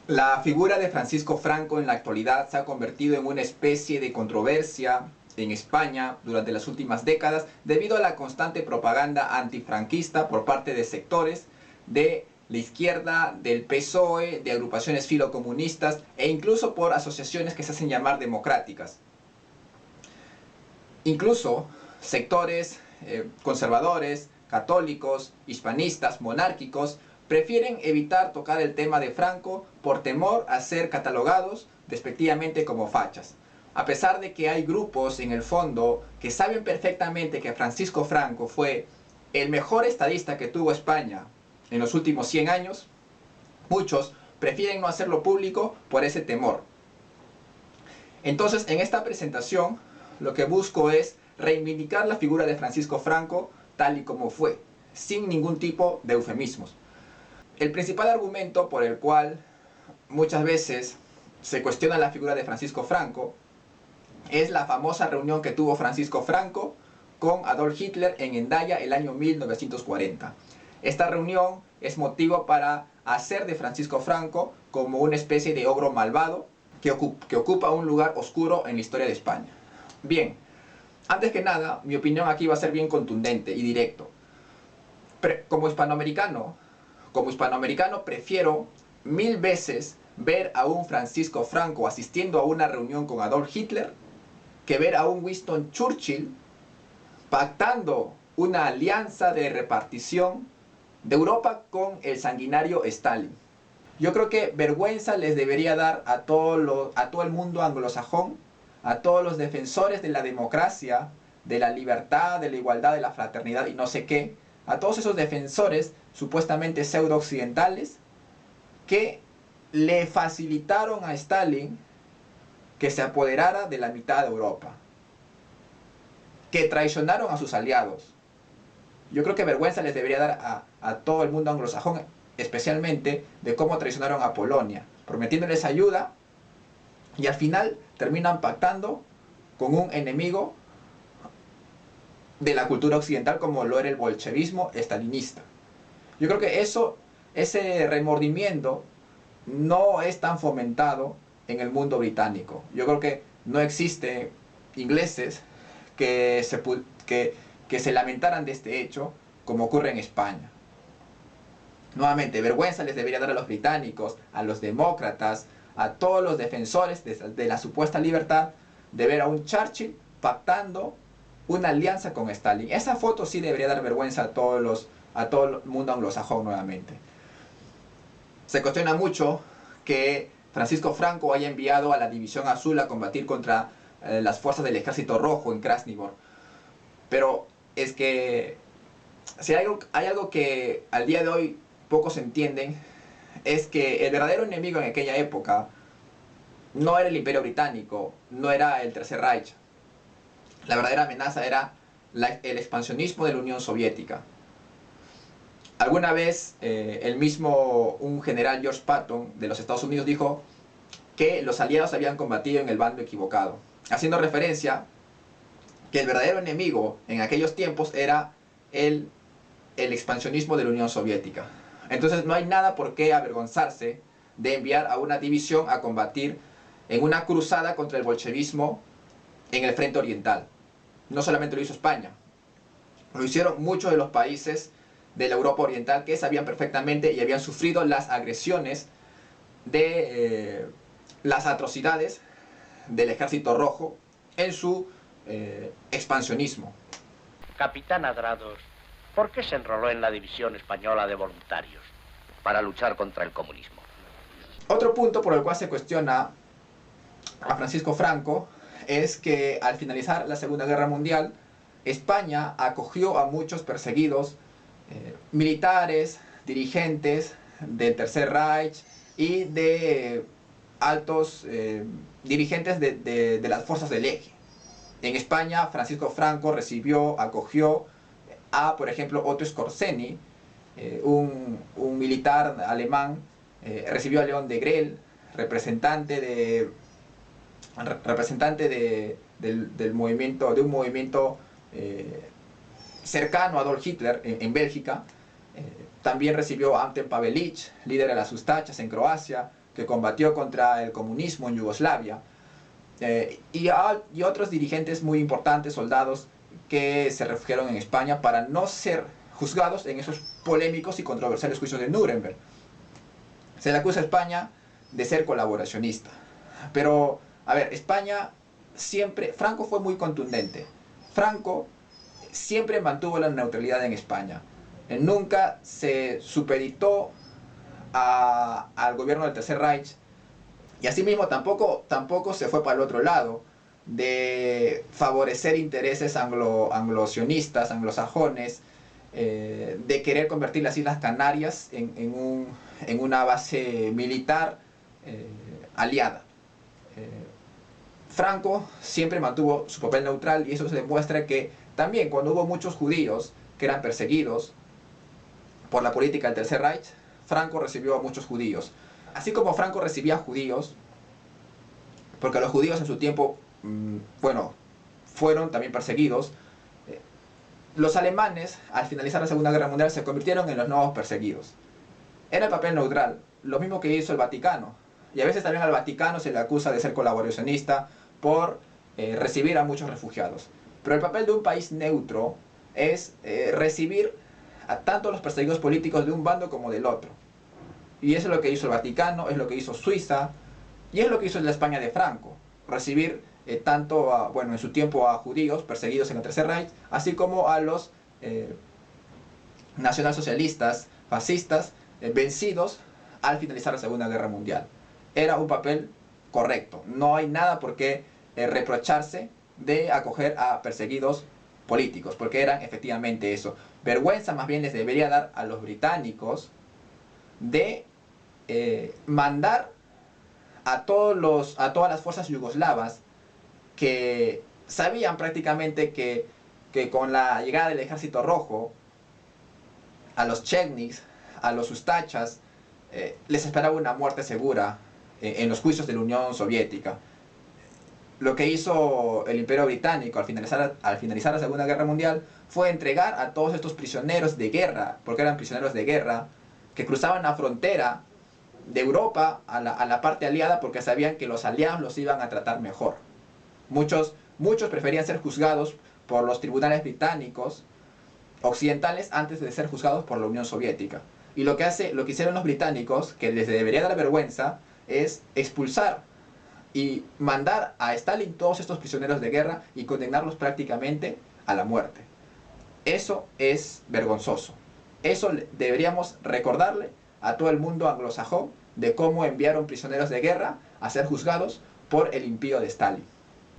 La figura de Francisco Franco en la actualidad se ha convertido en una especie de controversia en España durante las últimas décadas debido a la constante propaganda antifranquista por parte de sectores de la izquierda, del PSOE, de agrupaciones filocomunistas e incluso por asociaciones que se hacen llamar democráticas. Incluso sectores conservadores, católicos, hispanistas, monárquicos, prefieren evitar tocar el tema de Franco por temor a ser catalogados despectivamente como fachas. A pesar de que hay grupos en el fondo que saben perfectamente que Francisco Franco fue el mejor estadista que tuvo España en los últimos 100 años, muchos prefieren no hacerlo público por ese temor. Entonces, en esta presentación, lo que busco es reivindicar la figura de Francisco Franco tal y como fue, sin ningún tipo de eufemismos. El principal argumento por el cual muchas veces se cuestiona la figura de Francisco Franco es la famosa reunión que tuvo Francisco Franco con Adolf Hitler en Hendaya el año 1940. Esta reunión es motivo para hacer de Francisco Franco como una especie de ogro malvado que ocupa un lugar oscuro en la historia de España. Bien, antes que nada, mi opinión aquí va a ser bien contundente y directo. Como hispanoamericano prefiero 1000 veces ver a un Francisco Franco asistiendo a una reunión con Adolf Hitler que ver a un Winston Churchill pactando una alianza de repartición de Europa con el sanguinario Stalin. Yo creo que vergüenza les debería dar a todo el mundo anglosajón, a todos los defensores de la democracia, de la libertad, de la igualdad, de la fraternidad y no sé qué, a todos esos defensores supuestamente pseudo-occidentales que le facilitaron a Stalin que se apoderara de la mitad de Europa, que traicionaron a sus aliados. Yo creo que vergüenza les debería dar a todo el mundo anglosajón, especialmente de cómo traicionaron a Polonia, prometiéndoles ayuda y al final terminan pactando con un enemigo de la cultura occidental como lo era el bolchevismo estalinista. Yo creo que ese remordimiento no es tan fomentado en el mundo británico. Yo creo que no existe ingleses que se lamentaran de este hecho como ocurre en España. Nuevamente, vergüenza les debería dar a los británicos, a los demócratas, a todos los defensores de la supuesta libertad, de ver a un Churchill pactando una alianza con Stalin. Esa foto sí debería dar vergüenza a todo el mundo anglosajón nuevamente. Se cuestiona mucho que Francisco Franco haya enviado a la División Azul a combatir contra las fuerzas del Ejército Rojo en Krasnivor. Pero es que si hay algo que al día de hoy pocos entienden, es que el verdadero enemigo en aquella época no era el Imperio Británico, no era el Tercer Reich. La verdadera amenaza era el expansionismo de la Unión Soviética. Alguna vez un general George Patton de los Estados Unidos dijo que los aliados habían combatido en el bando equivocado, haciendo referencia que el verdadero enemigo en aquellos tiempos era el expansionismo de la Unión Soviética. Entonces no hay nada por qué avergonzarse de enviar a una división a combatir en una cruzada contra el bolchevismo en el frente oriental. No solamente lo hizo España, lo hicieron muchos de los países de la Europa Oriental que sabían perfectamente y habían sufrido las agresiones de las atrocidades del Ejército Rojo en su expansionismo. Capitán Adrados, ¿por qué se enroló en la División Española de Voluntarios? Para luchar contra el comunismo. Otro punto por el cual se cuestiona a Francisco Franco es que al finalizar la Segunda Guerra Mundial, España acogió a muchos perseguidos militares, dirigentes del Tercer Reich y de altos dirigentes de las fuerzas del eje. En España, Francisco Franco acogió a, por ejemplo, Otto Skorzeny, un militar alemán, recibió a León Degrelle, representante de un movimiento cercano a Adolf Hitler en Bélgica. También recibió a Ante Pavelic, líder de las Ustachas en Croacia, que combatió contra el comunismo en Yugoslavia, y otros dirigentes muy importantes, soldados, que se refugiaron en España para no ser juzgados en esos polémicos y controversiales juicios de Nuremberg. Se le acusa a España de ser colaboracionista. Pero, a ver, España siempre... Franco fue muy contundente. Franco siempre mantuvo la neutralidad en España. Él nunca se supeditó al gobierno del Tercer Reich. Y asimismo tampoco se fue para el otro lado de favorecer intereses anglo-sionistas, anglosajones, de querer convertir las Islas Canarias en una base militar aliada. Franco siempre mantuvo su papel neutral, y eso se demuestra que también cuando hubo muchos judíos que eran perseguidos por la política del Tercer Reich, Franco recibió a muchos judíos. Así como Franco recibía judíos, porque los judíos en su tiempo, bueno, fueron también perseguidos, los alemanes, al finalizar la Segunda Guerra Mundial, se convirtieron en los nuevos perseguidos. Era el papel neutral, lo mismo que hizo el Vaticano. Y a veces también al Vaticano se le acusa de ser colaboracionista por recibir a muchos refugiados. Pero el papel de un país neutro es recibir a tanto los perseguidos políticos de un bando como del otro. Y eso es lo que hizo el Vaticano, es lo que hizo Suiza, y es lo que hizo la España de Franco. Recibir tanto, en su tiempo a judíos perseguidos en el Tercer Reich, así como a los nacionalsocialistas, fascistas, vencidos al finalizar la Segunda Guerra Mundial. Era un papel correcto. No hay nada por qué reprocharse de acoger a perseguidos políticos, porque eran efectivamente eso. Vergüenza más bien les debería dar a los británicos de mandar a todas las fuerzas yugoslavas, que sabían prácticamente que con la llegada del Ejército Rojo, a los Chetniks, a los Ustachas, les esperaba una muerte segura en los juicios de la Unión Soviética. Lo que hizo el Imperio Británico al finalizar la Segunda Guerra Mundial fue entregar a todos estos prisioneros de guerra, porque eran prisioneros de guerra, que cruzaban la frontera de Europa a la parte aliada, porque sabían que los aliados los iban a tratar mejor. Muchos preferían ser juzgados por los tribunales británicos occidentales antes de ser juzgados por la Unión Soviética. Y lo que hicieron los británicos, que les debería dar vergüenza, es expulsar y mandar a Stalin todos estos prisioneros de guerra y condenarlos prácticamente a la muerte. Eso es vergonzoso. Eso deberíamos recordarle a todo el mundo anglosajón, de cómo enviaron prisioneros de guerra a ser juzgados por el imperio de Stalin.